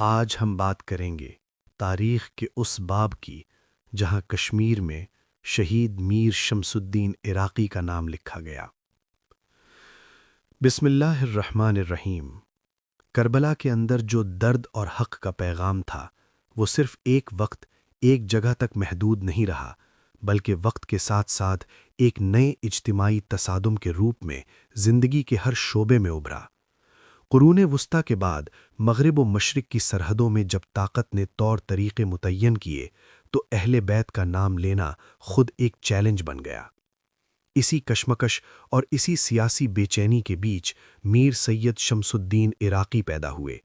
آج ہم بات کریں گے تاریخ کے اس باب کی جہاں کشمیر میں شہید میر شمس الدین عراقی کا نام لکھا گیا۔ بسم اللہ الرحمن الرحیم۔ کربلا کے اندر جو درد اور حق کا پیغام تھا وہ صرف ایک وقت ایک جگہ تک محدود نہیں رہا، بلکہ وقت کے ساتھ ساتھ ایک نئے اجتماعی تصادم کے روپ میں زندگی کے ہر شعبے میں ابھرا۔ قرون وسطیٰ کے بعد مغرب و مشرق کی سرحدوں میں جب طاقت نے طور طریقے متعین کیے تو اہل بیت کا نام لینا خود ایک چیلنج بن گیا۔ اسی کشمکش اور اسی سیاسی بے چینی کے بیچ میر سید شمس الدین عراقی پیدا ہوئے،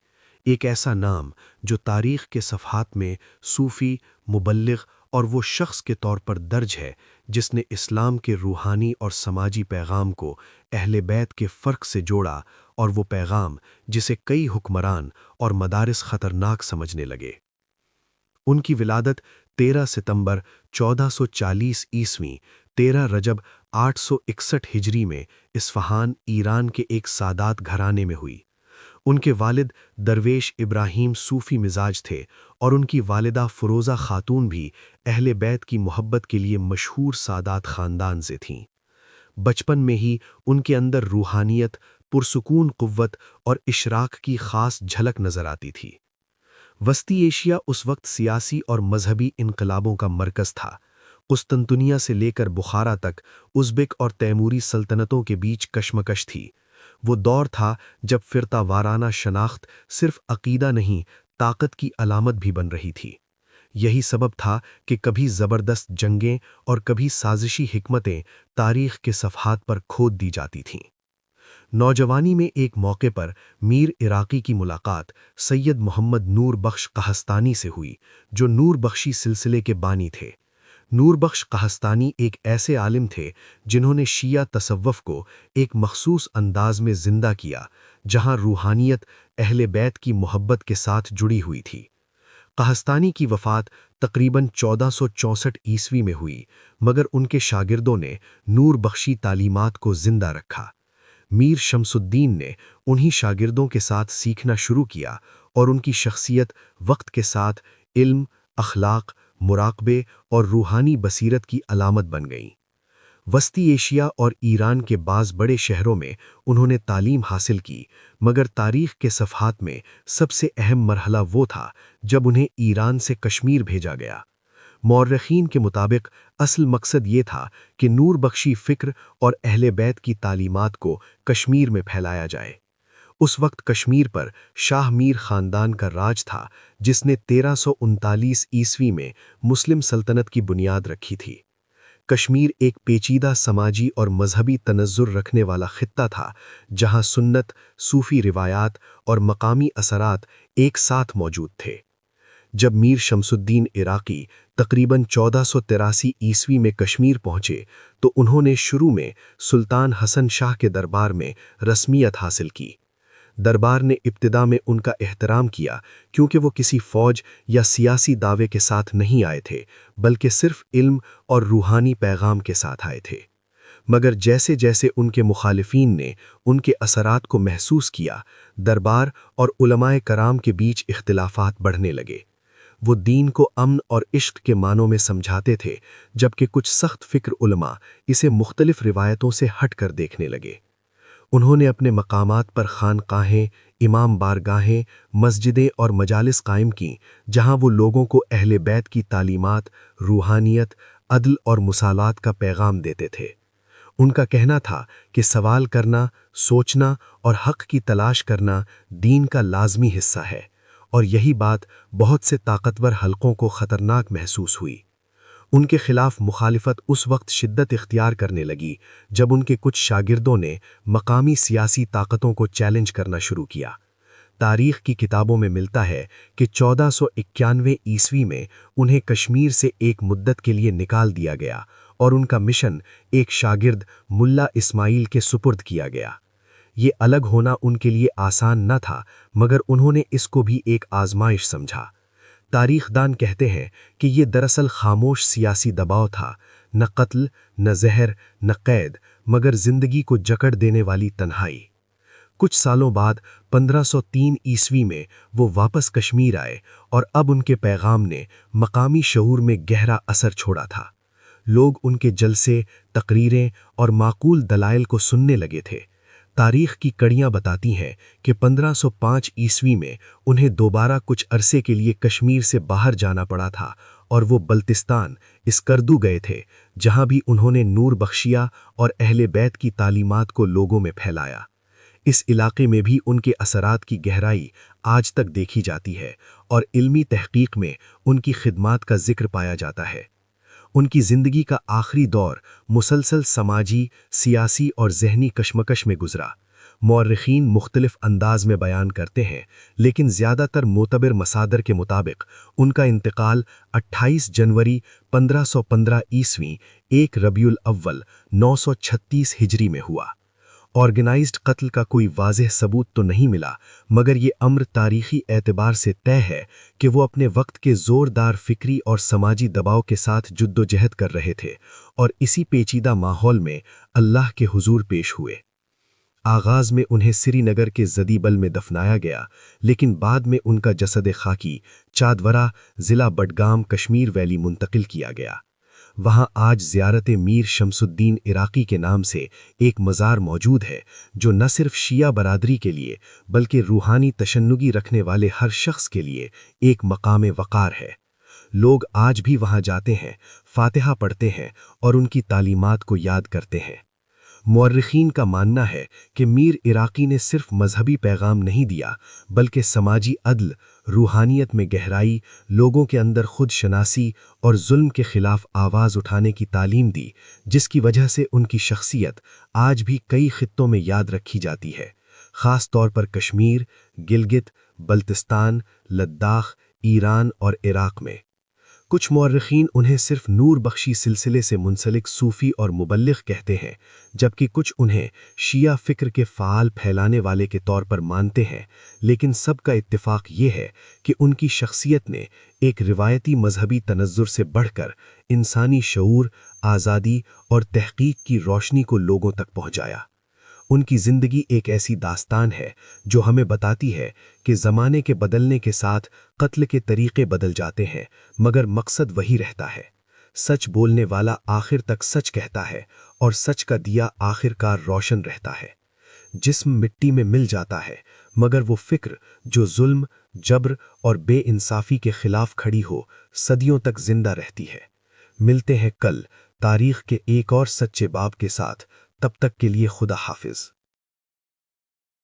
ایک ایسا نام جو تاریخ کے صفحات میں صوفی، مبلغ اور وہ شخص کے طور پر درج ہے جس نے اسلام کے روحانی اور سماجی پیغام کو اہل بیت کے فرق سے جوڑا، اور وہ پیغام جسے کئی حکمران اور مدارس خطرناک سمجھنے لگے۔ ان کی ولادت 13 ستمبر 1440 عیسوی 13 رجب 861 ہجری میں اصفہان، ایران کے ایک سادات گھرانے میں ہوئی۔ ان کے والد درویش ابراہیم صوفی مزاج تھے اور ان کی والدہ فروزہ خاتون بھی اہل بیت کی محبت کے لیے مشہور سادات خاندان سے تھیں۔ بچپن میں ہی ان کے اندر روحانیت، پرسکون قوت اور اشراق کی خاص جھلک نظر آتی تھی۔ وسطی ایشیا اس وقت سیاسی اور مذہبی انقلابوں کا مرکز تھا۔ قسطنطنیہ سے لے کر بخارا تک ازبک اور تیموری سلطنتوں کے بیچ کشمکش تھی۔ وہ دور تھا جب فرقہ وارانہ شناخت صرف عقیدہ نہیں، طاقت کی علامت بھی بن رہی تھی۔ یہی سبب تھا کہ کبھی زبردست جنگیں اور کبھی سازشی حکمتیں تاریخ کے صفحات پر کھود دی جاتی تھیں۔ نوجوانی میں ایک موقع پر میر عراقی کی ملاقات سید محمد نور بخش قہستانی سے ہوئی، جو نور بخشی سلسلے کے بانی تھے۔ نور بخش قہستانی ایک ایسے عالم تھے جنہوں نے شیعہ تصوف کو ایک مخصوص انداز میں زندہ کیا، جہاں روحانیت اہل بیت کی محبت کے ساتھ جڑی ہوئی تھی۔ قہستانی کی وفات تقریباً 1464 عیسوی میں ہوئی، مگر ان کے شاگردوں نے نور بخشی تعلیمات کو زندہ رکھا۔ میر شمس الدین نے انہی شاگردوں کے ساتھ سیکھنا شروع کیا اور ان کی شخصیت وقت کے ساتھ علم، اخلاق، مراقبے اور روحانی بصیرت کی علامت بن گئیں۔ وسطی ایشیا اور ایران کے بعض بڑے شہروں میں انہوں نے تعلیم حاصل کی، مگر تاریخ کے صفحات میں سب سے اہم مرحلہ وہ تھا جب انہیں ایران سے کشمیر بھیجا گیا۔ مورخین کے مطابق اصل مقصد یہ تھا کہ نور بخشی فکر اور اہل بیت کی تعلیمات کو کشمیر میں پھیلایا جائے۔ اس وقت کشمیر پر شاہ میر خاندان کا راج تھا، جس نے 1339 عیسوی میں مسلم سلطنت کی بنیاد رکھی تھی۔ کشمیر ایک پیچیدہ سماجی اور مذہبی تنظر رکھنے والا خطہ تھا، جہاں سنت، صوفی روایات اور مقامی اثرات ایک ساتھ موجود تھے۔ جب میر شمس الدین عراقی تقریباً 1483 عیسوی میں کشمیر پہنچے تو انہوں نے شروع میں سلطان حسن شاہ کے دربار میں رسمیت حاصل کی۔ دربار نے ابتدا میں ان کا احترام کیا کیونکہ وہ کسی فوج یا سیاسی دعوے کے ساتھ نہیں آئے تھے، بلکہ صرف علم اور روحانی پیغام کے ساتھ آئے تھے۔ مگر جیسے جیسے ان کے مخالفین نے ان کے اثرات کو محسوس کیا، دربار اور علماء کرام کے بیچ اختلافات بڑھنے لگے۔ وہ دین کو امن اور عشق کے معنوں میں سمجھاتے تھے، جبکہ کچھ سخت فکر علماء اسے مختلف روایتوں سے ہٹ کر دیکھنے لگے۔ انہوں نے اپنے مقامات پر خانقاہیں، امام بارگاہیں، مسجدیں اور مجالس قائم کیں، جہاں وہ لوگوں کو اہل بیت کی تعلیمات، روحانیت، عدل اور مساوات کا پیغام دیتے تھے۔ ان کا کہنا تھا کہ سوال کرنا، سوچنا اور حق کی تلاش کرنا دین کا لازمی حصہ ہے، اور یہی بات بہت سے طاقتور حلقوں کو خطرناک محسوس ہوئی۔ ان کے خلاف مخالفت اس وقت شدت اختیار کرنے لگی جب ان کے کچھ شاگردوں نے مقامی سیاسی طاقتوں کو چیلنج کرنا شروع کیا۔ تاریخ کی کتابوں میں ملتا ہے کہ 1491 عیسوی میں انہیں کشمیر سے ایک مدت کے لیے نکال دیا گیا اور ان کا مشن ایک شاگرد ملا اسماعیل کے سپرد کیا گیا۔ یہ الگ ہونا ان کے لیے آسان نہ تھا، مگر انہوں نے اس کو بھی ایک آزمائش سمجھا۔ تاریخ دان کہتے ہیں کہ یہ دراصل خاموش سیاسی دباؤ تھا، نہ قتل، نہ زہر، نہ قید، مگر زندگی کو جکڑ دینے والی تنہائی۔ کچھ سالوں بعد 1503 عیسوی میں وہ واپس کشمیر آئے اور اب ان کے پیغام نے مقامی شعور میں گہرا اثر چھوڑا تھا۔ لوگ ان کے جلسے، تقریریں اور معقول دلائل کو سننے لگے تھے۔ تاریخ کی کڑیاں بتاتی ہیں کہ 1505 عیسوی میں انہیں دوبارہ کچھ عرصے کے لیے کشمیر سے باہر جانا پڑا تھا اور وہ بلتستان، اسکردو گئے تھے، جہاں بھی انہوں نے نور بخشیا اور اہل بیت کی تعلیمات کو لوگوں میں پھیلایا۔ اس علاقے میں بھی ان کے اثرات کی گہرائی آج تک دیکھی جاتی ہے اور علمی تحقیق میں ان کی خدمات کا ذکر پایا جاتا ہے۔ ان کی زندگی کا آخری دور مسلسل سماجی، سیاسی اور ذہنی کشمکش میں گزرا۔ مورخین مختلف انداز میں بیان کرتے ہیں، لیکن زیادہ تر معتبر مصادر کے مطابق ان کا انتقال 28 جنوری 1515 عیسوی 1 ربیع الاول 936 ہجری میں ہوا۔ آرگنائزڈ قتل کا کوئی واضح ثبوت تو نہیں ملا، مگر یہ امر تاریخی اعتبار سے طے ہے کہ وہ اپنے وقت کے زوردار فکری اور سماجی دباؤ کے ساتھ جدوجہد کر رہے تھے اور اسی پیچیدہ ماحول میں اللہ کے حضور پیش ہوئے۔ آغاز میں انہیں سری نگر کے زدیبل میں دفنایا گیا، لیکن بعد میں ان کا جسد خاکی چادورہ، ضلع بڈگام، کشمیر ویلی منتقل کیا گیا۔ وہاں آج زیارت میر شمس الدین عراقی کے نام سے ایک مزار موجود ہے، جو نہ صرف شیعہ برادری کے لیے بلکہ روحانی تشنگی رکھنے والے ہر شخص کے لیے ایک مقام وقار ہے۔ لوگ آج بھی وہاں جاتے ہیں، فاتحہ پڑھتے ہیں اور ان کی تعلیمات کو یاد کرتے ہیں۔ مورخین کا ماننا ہے کہ میر عراقی نے صرف مذہبی پیغام نہیں دیا، بلکہ سماجی عدل، روحانیت میں گہرائی، لوگوں کے اندر خود شناسی اور ظلم کے خلاف آواز اٹھانے کی تعلیم دی، جس کی وجہ سے ان کی شخصیت آج بھی کئی خطوں میں یاد رکھی جاتی ہے، خاص طور پر کشمیر، گلگت، بلتستان، لداخ، ایران اور عراق میں۔ کچھ مورخین انہیں صرف نور بخشی سلسلے سے منسلک صوفی اور مبلغ کہتے ہیں، جبکہ کچھ انہیں شیعہ فکر کے فعال پھیلانے والے کے طور پر مانتے ہیں، لیکن سب کا اتفاق یہ ہے کہ ان کی شخصیت نے ایک روایتی مذہبی تنظر سے بڑھ کر انسانی شعور، آزادی اور تحقیق کی روشنی کو لوگوں تک پہنچایا۔ ان کی زندگی ایک ایسی داستان ہے جو ہمیں بتاتی ہے کہ زمانے کے بدلنے کے ساتھ قتل کے طریقے بدل جاتے ہیں، مگر مقصد وہی رہتا ہے۔ سچ بولنے والا آخر تک سچ کہتا ہے اور سچ کا دیا آخر کار روشن رہتا ہے۔ جسم مٹی میں مل جاتا ہے، مگر وہ فکر جو ظلم، جبر اور بے انصافی کے خلاف کھڑی ہو، صدیوں تک زندہ رہتی ہے۔ ملتے ہیں کل تاریخ کے ایک اور سچے باب کے ساتھ، تب تک کے لیے خدا حافظ۔